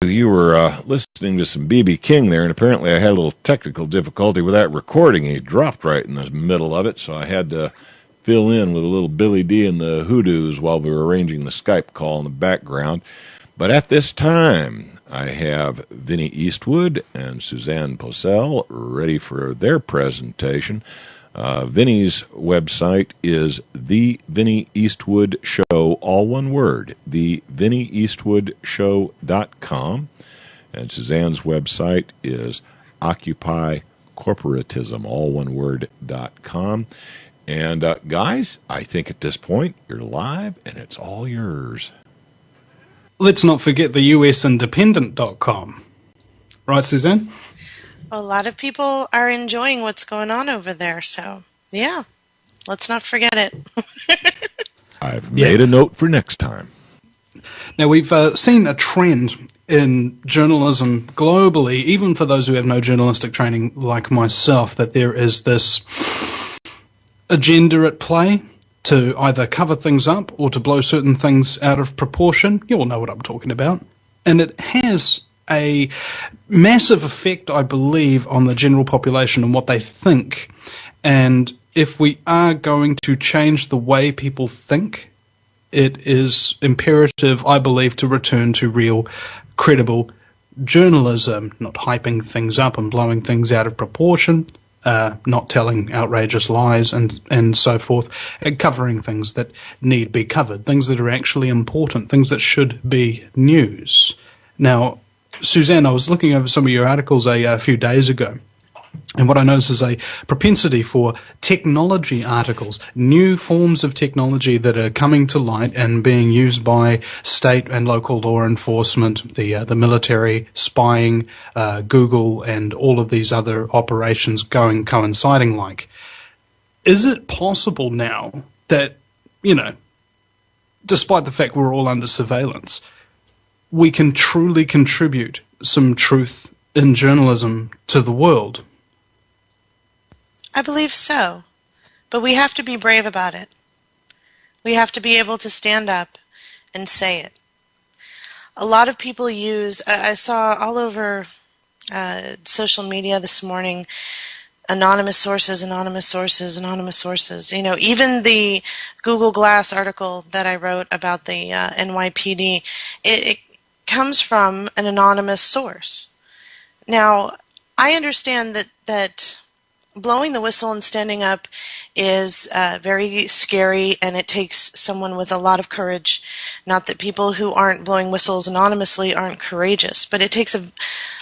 you were listening to some B.B. King there, and apparently I had a little technical difficulty with that recording. He dropped right in the middle of it, so I had to fill in with a little Billy D and the Hoodoos while we were arranging the Skype call in the background. But at this time, I have Vinny Eastwood and Susanne Posel ready for their presentation. Vinny's website is The Vinny Eastwood Show, all one word, thevinnyeastwoodshow.com. And Suzanne's website is Occupy Corporatism, all one word.com. And guys, I think at this point you're live and it's all yours. Let's not forget the USindependent.com. Right, Suzanne? Well, a lot of people are enjoying what's going on over there, so yeah, let's not forget it. I've made a note for next time. Now, we've seen a trend in journalism globally, even for those who have no journalistic training like myself, that there is this agenda at play to either cover things up or to blow certain things out of proportion. You all know what I'm talking about. And it has a massive effect, I believe, on the general population and what they think. And if we are going to change the way people think, it is imperative, I believe, to return to real, credible journalism, not hyping things up and blowing things out of proportion, not telling outrageous lies and so forth, and covering things that need be covered, things that are actually important, things that should be news. Now, Suzanne, I was looking over some of your articles a few days ago, and what I noticed is a propensity for technology articles, new forms of technology that are coming to light and being used by state and local law enforcement, the military, spying, Google, and all of these other operations coinciding like. Is it possible now that, despite the fact we're all under surveillance, we can truly contribute some truth in journalism to the world? I believe so, but we have to be brave about it. We have to be able to stand up and say it. A lot of people I saw all over social media this morning, anonymous sources, anonymous sources, anonymous sources. Even the Google Glass article that I wrote about the NYPD, it comes from an anonymous source. Now, I understand that blowing the whistle and standing up is very scary, and it takes someone with a lot of courage. Not that people who aren't blowing whistles anonymously aren't courageous, but it takes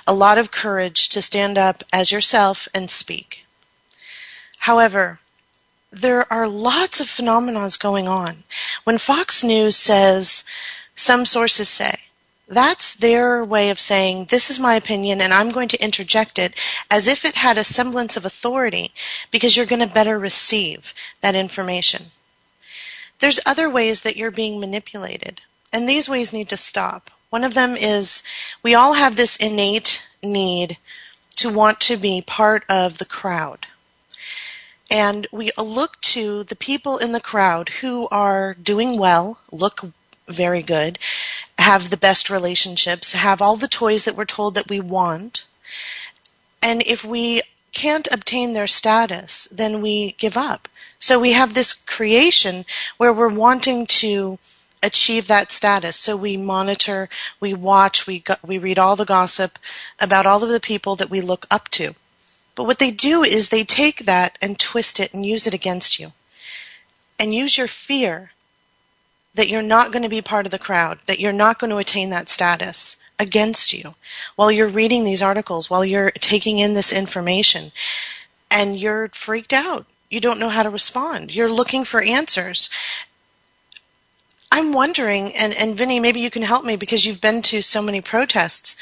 a lot of courage to stand up as yourself and speak. However, there are lots of phenomena going on. When Fox News says, some sources say, that's their way of saying, this is my opinion and I'm going to interject it as if it had a semblance of authority because you're going to better receive that information. There's other ways that you're being manipulated, and these ways need to stop. One of them is we all have this innate need to want to be part of the crowd. And we look to the people in the crowd who are doing well, look very good, have the best relationships, have all the toys that we're told that we want. And if we can't obtain their status, then we give up. So we have this creation where we're wanting to achieve that status. So we monitor, we watch, we read all the gossip about all of the people that we look up to. But what they do is they take that and twist it and use it against you. And use your fear that you're not going to be part of the crowd, that you're not going to attain that status against you while you're reading these articles, while you're taking in this information, and you're freaked out. You don't know how to respond. You're looking for answers. I'm wondering, and Vinny, maybe you can help me because you've been to so many protests,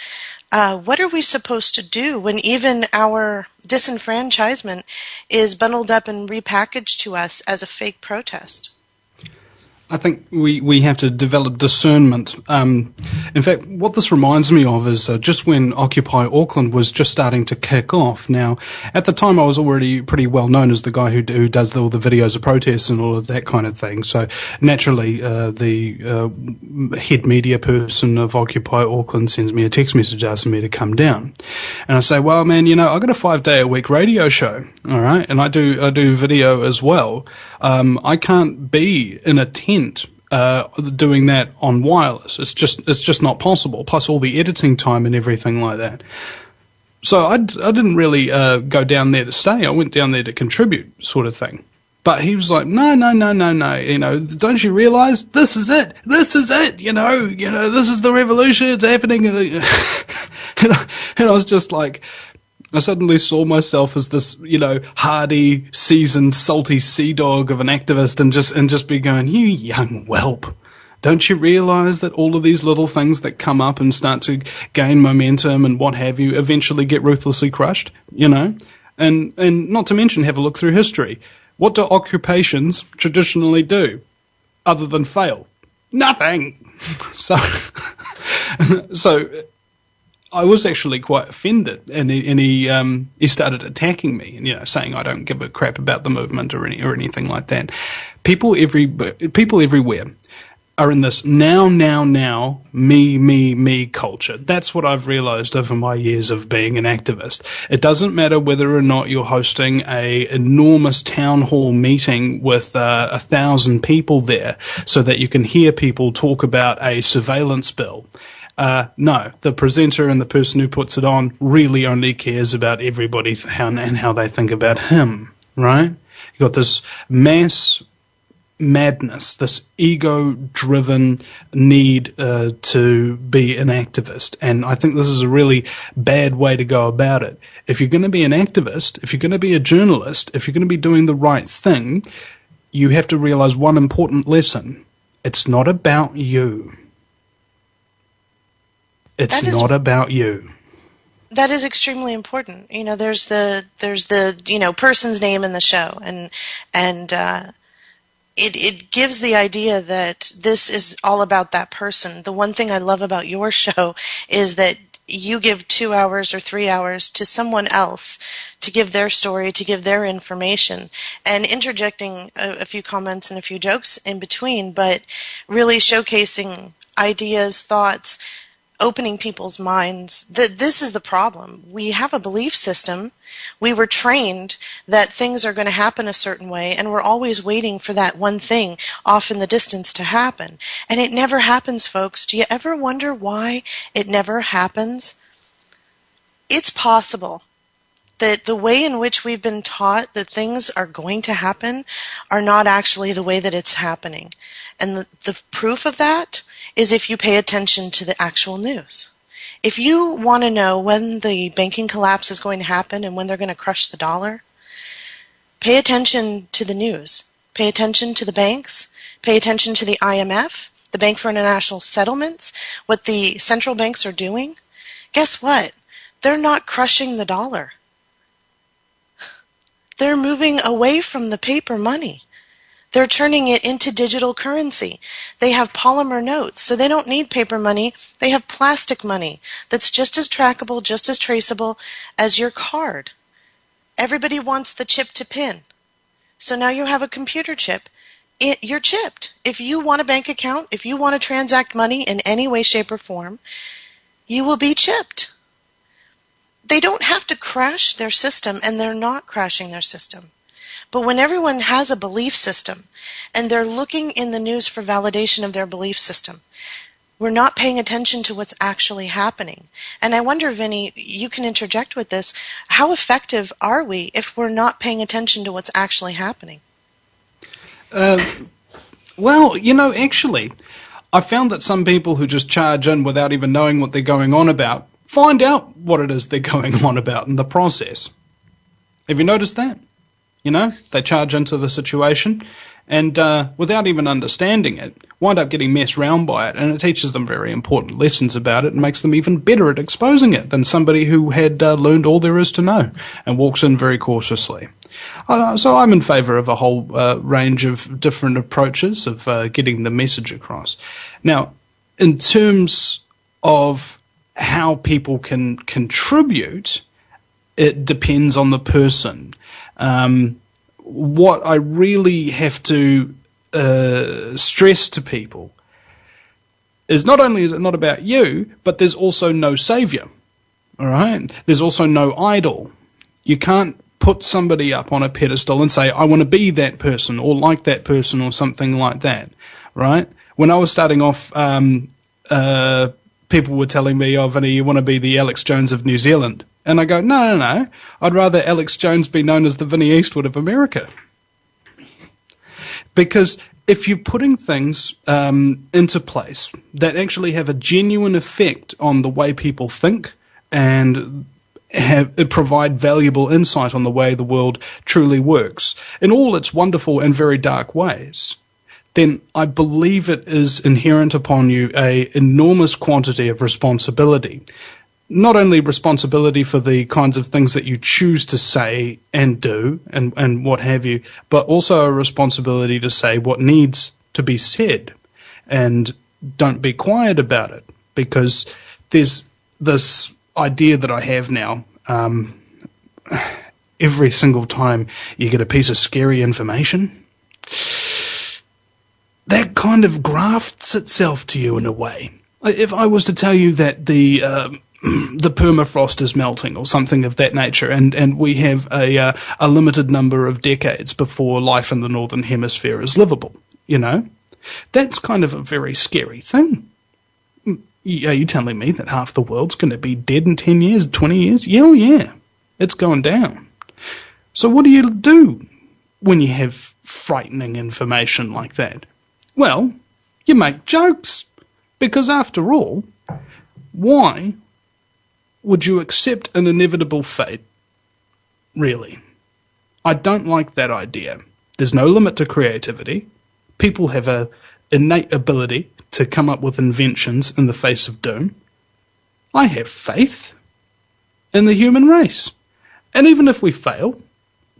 what are we supposed to do when even our disenfranchisement is bundled up and repackaged to us as a fake protest? I think we have to develop discernment. In fact, what this reminds me of is just when Occupy Auckland was just starting to kick off. Now, at the time, I was already pretty well known as the guy who does all the videos of protests and all of that kind of thing. So naturally, the head media person of Occupy Auckland sends me a text message asking me to come down. And I say, well, man, I've got a 5-day-a-week radio show, all right? And I do video as well. I can't be in a tent doing that on wireless. It's just not possible. Plus all the editing time and everything like that. So I didn't really go down there to stay. I went down there to contribute, sort of thing. But he was like, no. Don't you realize this is it? This is it. This is the revolution. It's happening. And I was just like, I suddenly saw myself as this, hardy, seasoned, salty sea dog of an activist and just be going, you young whelp. Don't you realize that all of these little things that come up and start to gain momentum and what have you eventually get ruthlessly crushed, And not to mention have a look through history. What do occupations traditionally do other than fail? Nothing. So I was actually quite offended, and he started attacking me, and saying I don't give a crap about the movement or anything like that. People everywhere are in this now, me culture. That's what I've realized over my years of being an activist. It doesn't matter whether or not you're hosting a enormous town hall meeting with 1,000 people there so that you can hear people talk about a surveillance bill. No, the presenter and the person who puts it on really only cares about everybody and how they think about him, right? You got this mass madness, this ego-driven need to be an activist. And I think this is a really bad way to go about it. If you're going to be an activist, if you're going to be a journalist, if you're going to be doing the right thing, you have to realize one important lesson. It's not about you. It's not about you. That is extremely important. There's the person's name in the show, and it gives the idea that this is all about that person. The one thing I love about your show is that you give 2 hours or 3 hours to someone else to give their story, to give their information, and interjecting a few comments and a few jokes in between, but really showcasing ideas, thoughts, opening people's minds. This is the problem. We have a belief system. We were trained that things are going to happen a certain way, and we're always waiting for that one thing off in the distance to happen. And it never happens, folks. Do you ever wonder why it never happens? It's possible that the way in which we've been taught that things are going to happen are not actually the way that it's happening. And the proof of that is if you pay attention to the actual news. If you want to know when the banking collapse is going to happen and when they're going to crush the dollar, pay attention to the news. Pay attention to the banks. Pay attention to the IMF, the Bank for International Settlements, what the central banks are doing. Guess what? They're not crushing the dollar. They're moving away from the paper money. They're turning it into digital currency. They have polymer notes, so they don't need paper money. They have plastic money that's just as trackable, just as traceable as your card. Everybody wants the chip to pin. So now you have a computer chip. You're chipped. If you want a bank account, if you want to transact money in any way, shape, or form, you will be chipped. They don't have to crash their system, and they're not crashing their system. But when everyone has a belief system and they're looking in the news for validation of their belief system, we're not paying attention to what's actually happening. And I wonder, Vinny, you can interject with this. How effective are we if we're not paying attention to what's actually happening? Well, actually, I found that some people who just charge in without even knowing what they're going on about find out what it is they're going on about in the process. Have you noticed that? They charge into the situation and without even understanding it, wind up getting messed round by it, and it teaches them very important lessons about it and makes them even better at exposing it than somebody who had learned all there is to know and walks in very cautiously. So I'm in favour of a whole range of different approaches of getting the message across. Now, in terms of how people can contribute, it depends on the person. What I really have to stress to people is not only is it not about you, but there's also no saviour. All right? There's also no idol. You can't put somebody up on a pedestal and say, I want to be that person or like that person or something like that, right? When I was starting off, people were telling me, oh, Vinny, you want to be the Alex Jones of New Zealand. And I go, no. I'd rather Alex Jones be known as the Vinny Eastwood of America. Because if you're putting things into place that actually have a genuine effect on the way people think and provide valuable insight on the way the world truly works, in all its wonderful and very dark ways, then I believe it is inherent upon you an enormous quantity of responsibility. Not only responsibility for the kinds of things that you choose to say and do and what have you, but also a responsibility to say what needs to be said and don't be quiet about it, because there's this idea that I have now, every single time you get a piece of scary information, that kind of grafts itself to you in a way. If I was to tell you that the permafrost is melting or something of that nature, and we have a limited number of decades before life in the Northern Hemisphere is livable, that's kind of a very scary thing. Are you telling me that half the world's going to be dead in 10 years, 20 years? Yeah, it's going down. So what do you do when you have frightening information like that? Well, you make jokes. Because after all, why would you accept an inevitable fate? Really? I don't like that idea. There's no limit to creativity. People have an innate ability to come up with inventions in the face of doom. I have faith in the human race. And even if we fail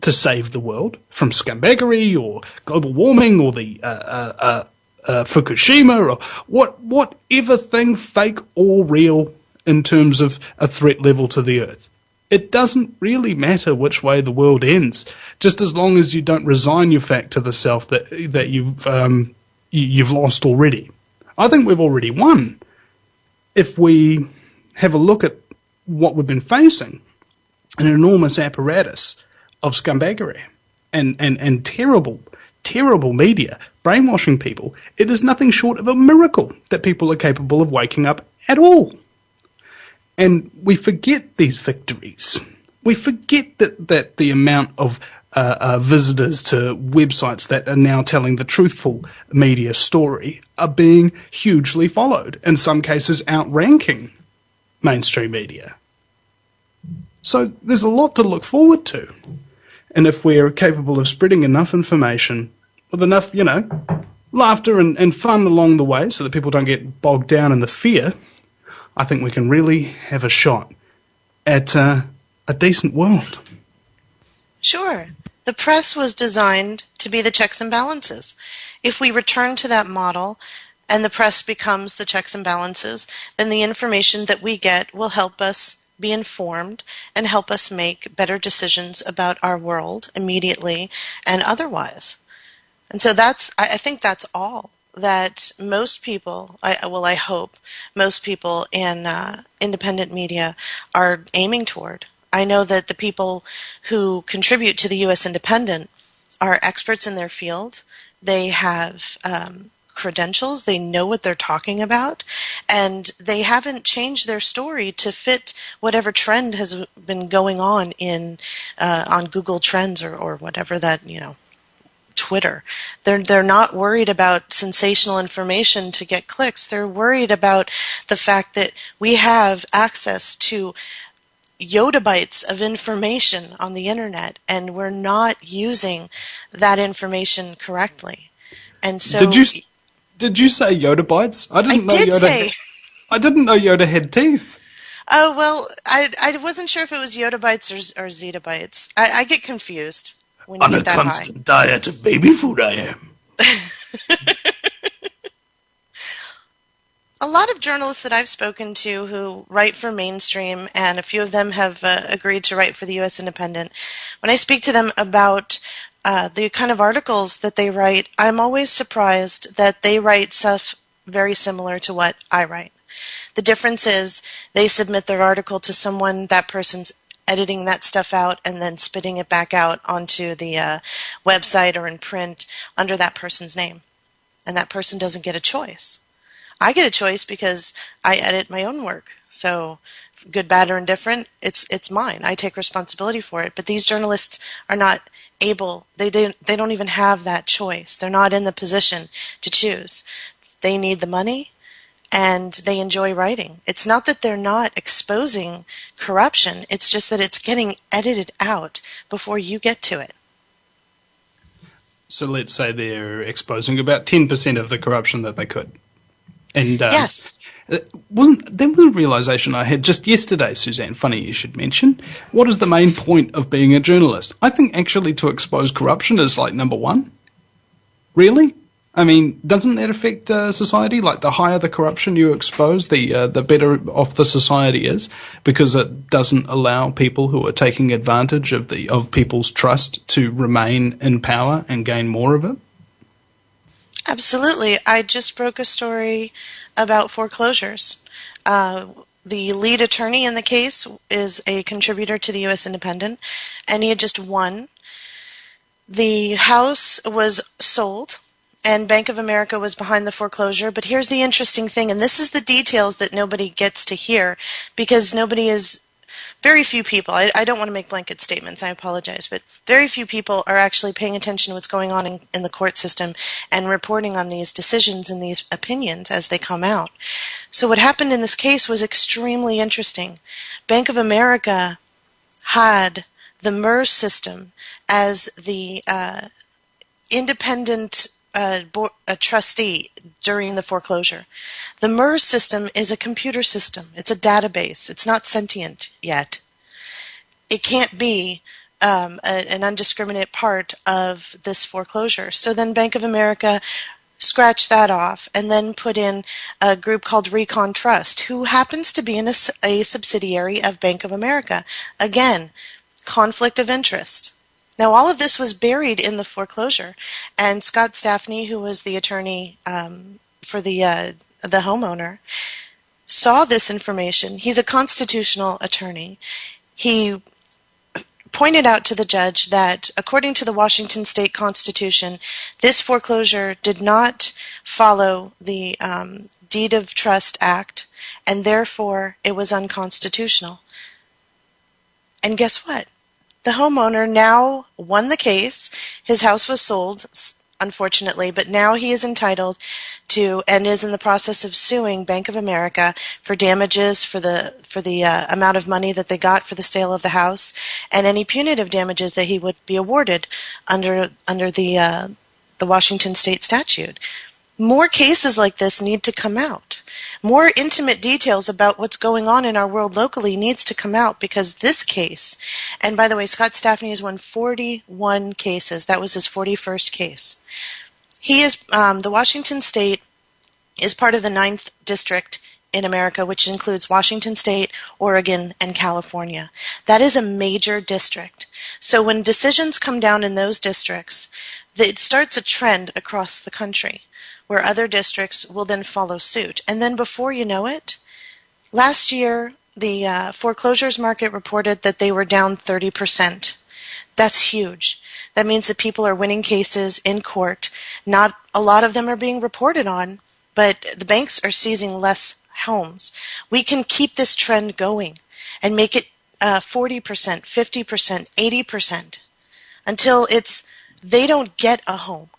to save the world from scumbaggery or global warming or the Fukushima or whatever thing, fake or real, in terms of a threat level to the Earth, it doesn't really matter which way the world ends, just as long as you don't resign your fact to the self that you've lost already. I think we've already won. If we have a look at what we've been facing, an enormous apparatus of scumbaggery and terrible media brainwashing people, it is nothing short of a miracle that people are capable of waking up at all. And we forget these victories. We forget that the amount of visitors to websites that are now telling the truthful media story are being hugely followed, in some cases outranking mainstream media. So there's a lot to look forward to. And if we're capable of spreading enough information with enough, laughter and fun along the way so that people don't get bogged down in the fear, I think we can really have a shot at a decent world. Sure. The press was designed to be the checks and balances. If we return to that model and the press becomes the checks and balances, then the information that we get will help us be informed and help us make better decisions about our world immediately and otherwise. And so I think that's all that most people, I hope most people in independent media are aiming toward. I know that the people who contribute to the U.S. Independent are experts in their field. They have credentials. They know what they're talking about, and they haven't changed their story to fit whatever trend has been going on on Google Trends or whatever that, Twitter. They're not worried about sensational information to get clicks. They're worried about the fact that we have access to yottabytes of information on the internet, and we're not using that information correctly. And so, did you say yottabytes? I didn't know Yoda had teeth. Oh well, I wasn't sure if it was yottabytes or zettabytes. I get confused. when you On a get that high. constant diet of baby food, I am. A lot of journalists that I've spoken to who write for mainstream, and a few of them have agreed to write for the U.S. Independent, when I speak to them about the kind of articles that they write, I'm always surprised that they write stuff very similar to what I write. The difference is they submit their article to someone, that person's editing that stuff out and then spitting it back out onto the website or in print under that person's name. And that person doesn't get a choice. I get a choice because I edit my own work. So good, bad, or indifferent, it's mine. I take responsibility for it. But these journalists are not able, they don't even have that choice. They're not in the position to choose. They need the money and they enjoy writing. It's not that they're not exposing corruption, it's just that it's getting edited out before you get to it. So let's say they're exposing about 10% of the corruption that they could. And yes. There was a realization I had just yesterday, Susanne, funny you should mention. What is the main point of being a journalist? I think actually to expose corruption is like number one. Really? I mean, doesn't that affect society? Like the higher the corruption you expose, the better off the society is, because it doesn't allow people who are taking advantage of people's trust to remain in power and gain more of it. Absolutely. I just broke a story about foreclosures. The lead attorney in the case is a contributor to the U.S. Independent, and he had just won. The house was sold, and Bank of America was behind the foreclosure. But here's the interesting thing, and this is the details that nobody gets to hear, because very few people, I don't want to make blanket statements, I apologize, but very few people are actually paying attention to what's going on in the court system and reporting on these decisions and these opinions as they come out. So what happened in this case was extremely interesting. Bank of America had the MERS system as the independent trustee during the foreclosure. The MERS system is a computer system. It's a database. It's not sentient yet. It can't be an undiscriminate part of this foreclosure. So then Bank of America scratched that off and then put in a group called Recon Trust, who happens to be a subsidiary of Bank of America. Again, conflict of interest. Now, all of this was buried in the foreclosure, and Scott Staffney, who was the attorney for the homeowner, saw this information. He's a constitutional attorney. He pointed out to the judge that, according to the Washington State Constitution, this foreclosure did not follow the Deed of Trust Act, and therefore it was unconstitutional. And guess what? The homeowner now won the case. His house was sold, unfortunately, but now he is entitled to and is in the process of suing Bank of America for damages for the amount of money that they got for the sale of the house and any punitive damages that he would be awarded under the Washington State statute. More cases like this need to come out. More intimate details about what's going on in our world locally needs to come out, because this case, and by the way, Scott Staffney has won 41 cases. That was his 41st case. He is, the Washington State is part of the 9th District in America, which includes Washington State, Oregon, and California. That is a major district. So when decisions come down in those districts, it starts a trend across the country, where other districts will then follow suit. And then before you know it, last year the foreclosures market reported that they were down 30%. That's huge. That means that people are winning cases in court. Not a lot of them are being reported on, but the banks are seizing less homes. We can keep this trend going and make it 40%, 50%, 80% until they don't get a home.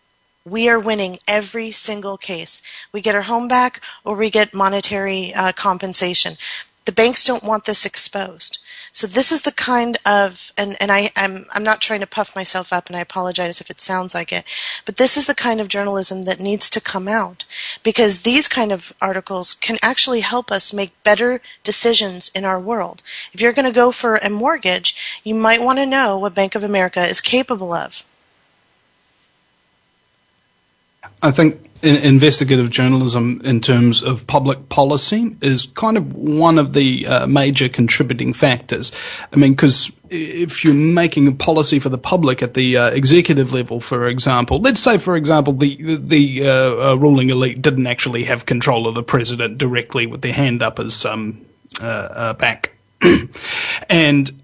We are winning every single case. We get our home back or we get monetary compensation. The banks don't want this exposed. So this is the kind of, and I'm not trying to puff myself up, and I apologize if it sounds like it, but this is the kind of journalism that needs to come out, because these kind of articles can actually help us make better decisions in our world. If you're going to go for a mortgage, you might want to know what Bank of America is capable of. I think investigative journalism in terms of public policy is kind of one of the major contributing factors. I mean, because if you're making a policy for the public at the executive level, for example, let's say, for example, the ruling elite didn't actually have control of the president directly with their hand up his back. And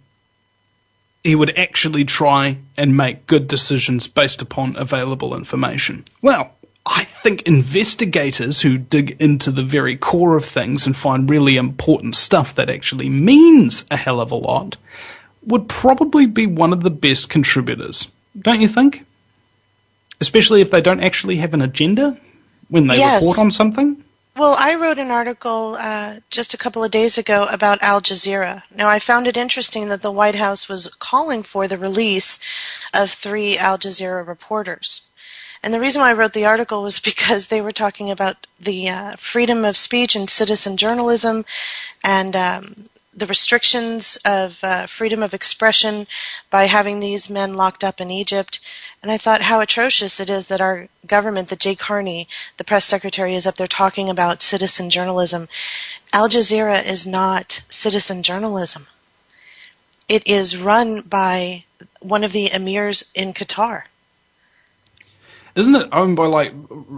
he would actually try and make good decisions based upon available information. Well, I think investigators who dig into the very core of things and find really important stuff that actually means a hell of a lot would probably be one of the best contributors. Don't you think? Especially if they don't actually have an agenda when they report on something. Well, I wrote an article just a couple of days ago about Al Jazeera. Now, I found it interesting that the White House was calling for the release of 3 Al Jazeera reporters. And the reason why I wrote the article was because they were talking about the freedom of speech and citizen journalism and the restrictions of freedom of expression by having these men locked up in Egypt. And I thought how atrocious it is that our government, that Jay Carney, the press secretary, is up there talking about citizen journalism. Al Jazeera is not citizen journalism. It is run by one of the emirs in Qatar. Isn't it owned by, like,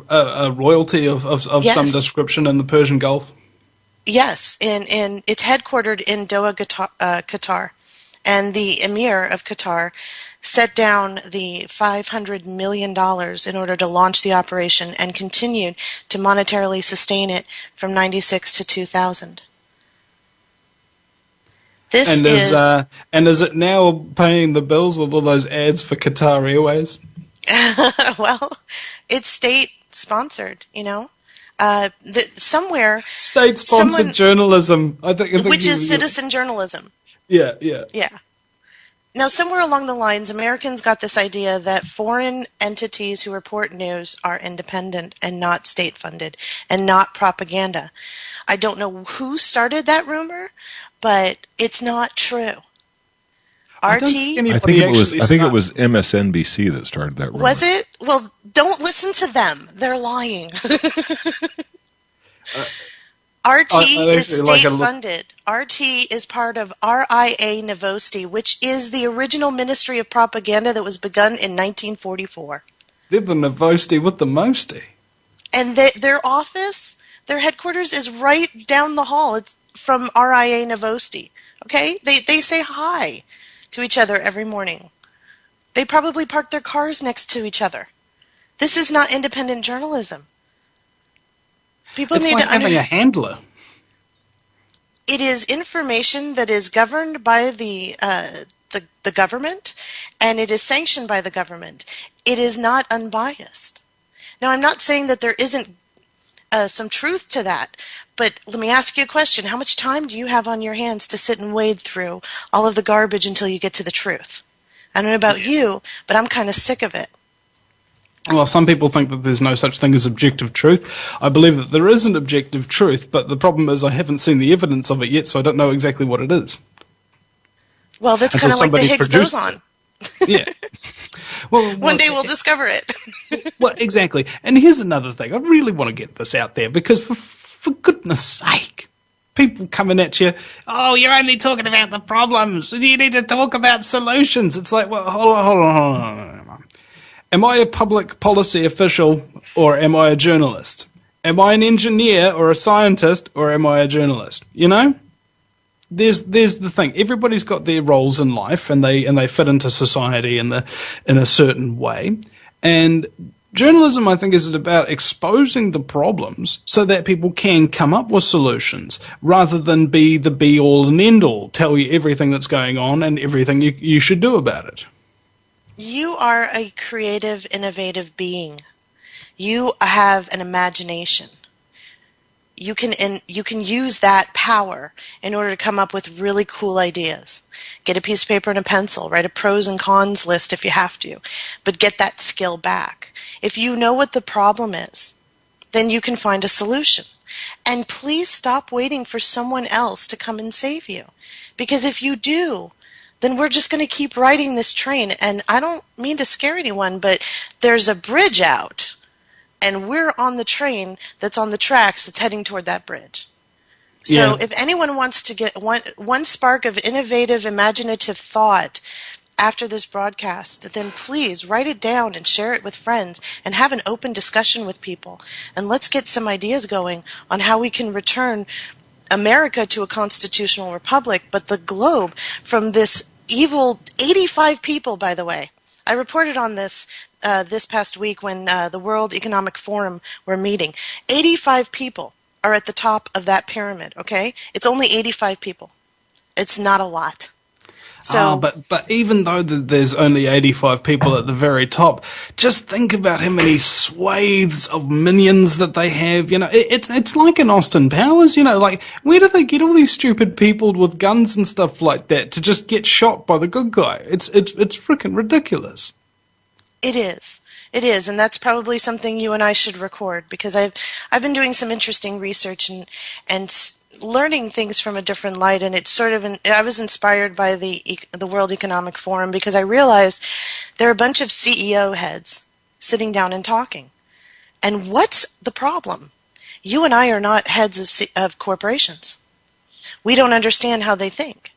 a royalty of some description in the Persian Gulf? Yes, and it's headquartered in Doha, Qatar. And the emir of Qatar set down the $500 million in order to launch the operation and continued to monetarily sustain it from 96 to 2000. And is it now paying the bills with all those ads for Qatar Airways? Well, it's state-sponsored, you know. Somewhere... State-sponsored journalism. I think which is citizen journalism. Yeah. Now, somewhere along the lines, Americans got this idea that foreign entities who report news are independent and not state-funded and not propaganda. I don't know who started that rumor, but it's not true. I think it was MSNBC that started that rumor. Was it? Well, don't listen to them. They're lying. RT is state-funded. RT is part of RIA Novosti, which is the original Ministry of Propaganda that was begun in 1944. They're the Novosti with the mosty. And their office, their headquarters is right down the hall. It's from RIA Novosti. Okay? They say hi to each other every morning. They probably park their cars next to each other. This is not independent journalism. People it's need like to having a handler. It is information that is governed by the government, and it is sanctioned by the government. It is not unbiased. Now, I'm not saying that there isn't some truth to that, but let me ask you a question. How much time do you have on your hands to sit and wade through all of the garbage until you get to the truth? I don't know about you, but I'm kind of sick of it. Well, some people think that there's no such thing as objective truth. I believe that there is an objective truth, but the problem is I haven't seen the evidence of it yet, so I don't know exactly what it is. Well, that's kind of like the Higgs boson. Yeah. Well, one day we'll discover it. Well, exactly. And here's another thing. I really want to get this out there because, for goodness sake, people coming at you, oh, you're only talking about the problems. You need to talk about solutions. It's like, well, hold on. Am I a public policy official or am I a journalist? Am I an engineer or a scientist or am I a journalist? You know? There's the thing. Everybody's got their roles in life and they fit into society in a certain way. And journalism, I think, is about exposing the problems so that people can come up with solutions rather than be the be-all and end-all, tell you everything that's going on and everything you should do about it. You are a creative, innovative being. You have an imagination. you can use that power in order to come up with really cool ideas. Get a piece of paper and a pencil, write a pros and cons list if you have to, but get that skill back. If you know what the problem is, then you can find a solution. And please stop waiting for someone else to come and save you. Because if you do, then we're just going to keep riding this train. And I don't mean to scare anyone, but there's a bridge out. And we're on the train that's on the tracks that's heading toward that bridge. So if anyone wants to get one spark of innovative, imaginative thought after this broadcast, then please write it down and share it with friends and have an open discussion with people. And let's get some ideas going on how we can return America to a constitutional republic, but the globe from this evil 85 people, by the way. I reported on this this past week when the World Economic Forum were meeting. 85 people are at the top of that pyramid, okay? It's only 85 people. It's not a lot. So, but even though there's only 85 people at the very top, just think about how many swathes of minions that they have. You know, it's like in Austin Powers. You know, like where do they get all these stupid people with guns and stuff like that to just get shot by the good guy? It's freaking ridiculous. It is, and that's probably something you and I should record, because I've been doing some interesting research and learning things from a different light, and it's sort of I was inspired by the World Economic Forum, because I realized there are a bunch of CEO heads sitting down and talking. And what's the problem? You and I are not heads of corporations. We don't understand how they think.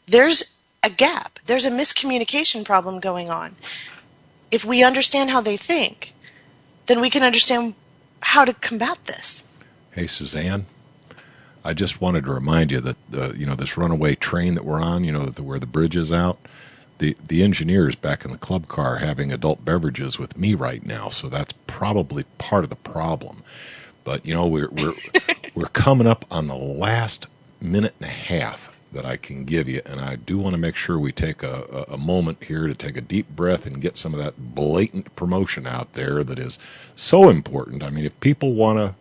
There's a gap. There's a miscommunication problem going on. If we understand how they think, then we can understand how to combat this. Hey, Suzanne, I just wanted to remind you that this runaway train that we're on, where the bridge is out, the engineers back in the club car are having adult beverages with me right now, so that's probably part of the problem. But we're coming up on the last minute and a half that I can give you, and I do want to make sure we take a moment here to take a deep breath and get some of that blatant promotion out there that is so important. I mean, if people want to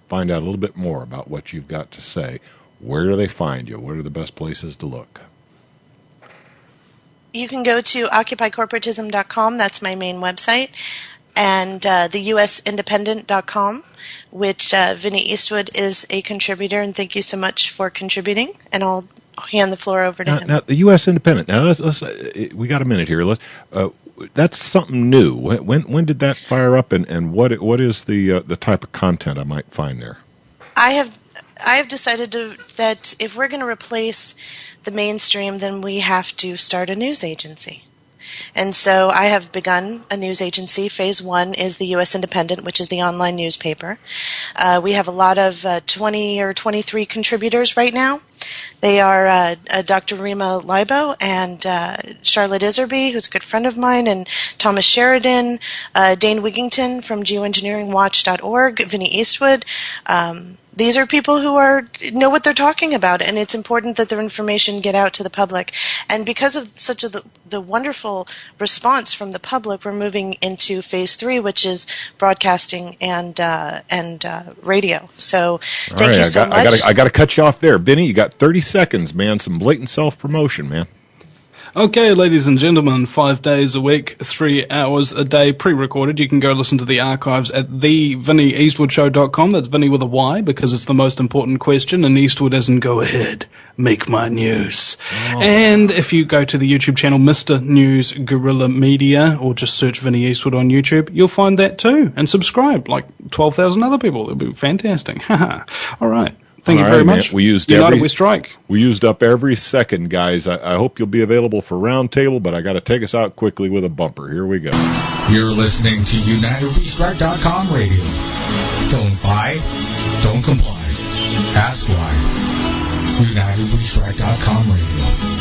find out a little bit more about what you've got to say, where do they find you? What are the best places to look? You can go to occupycorporatism.com. That's my main website. And the USindependent.com, which Vinny Eastwood is a contributor, and thank you so much for contributing. And I'll hand the floor over to him. Now, the U.S. Independent. Now, let's we got a minute here. That's something new. When did that fire up, and what is the type of content I might find there? I have decided that if we're going to replace the mainstream, then we have to start a news agency. And so I have begun a news agency. Phase 1 is the U.S. Independent, which is the online newspaper. We have a lot of 20 or 23 contributors right now. They are Dr. Rima Libo and Charlotte Iserby, who's a good friend of mine, and Thomas Sheridan, Dane Wigington from geoengineeringwatch.org, Vinny Eastwood. These are people who know what they're talking about, and it's important that their information get out to the public. And because of the wonderful response from the public, we're moving into phase 3, which is broadcasting and radio. So thank you so much. I got to cut you off there, Vinny. You got 30 seconds, man. Some blatant self-promotion, man. Okay, ladies and gentlemen, 5 days a week, 3 hours a day, pre-recorded. You can go listen to the archives at thevinnyeastwoodshow.com. That's Vinny with a Y, because it's the most important question, and Eastwood as in go ahead, make my news. Oh. And if you go to the YouTube channel, Mr. News Guerrilla Media, or just search Vinny Eastwood on YouTube, you'll find that too. And subscribe, like 12,000 other people. It'll be fantastic. All right. Thank you very much. We used we strike. We used up every second, guys. I hope you'll be available for roundtable, but I got to take us out quickly with a bumper. Here we go. You're listening to UnitedWeStrike.com radio. Don't buy, don't comply. Ask why. UnitedWeStrike.com radio.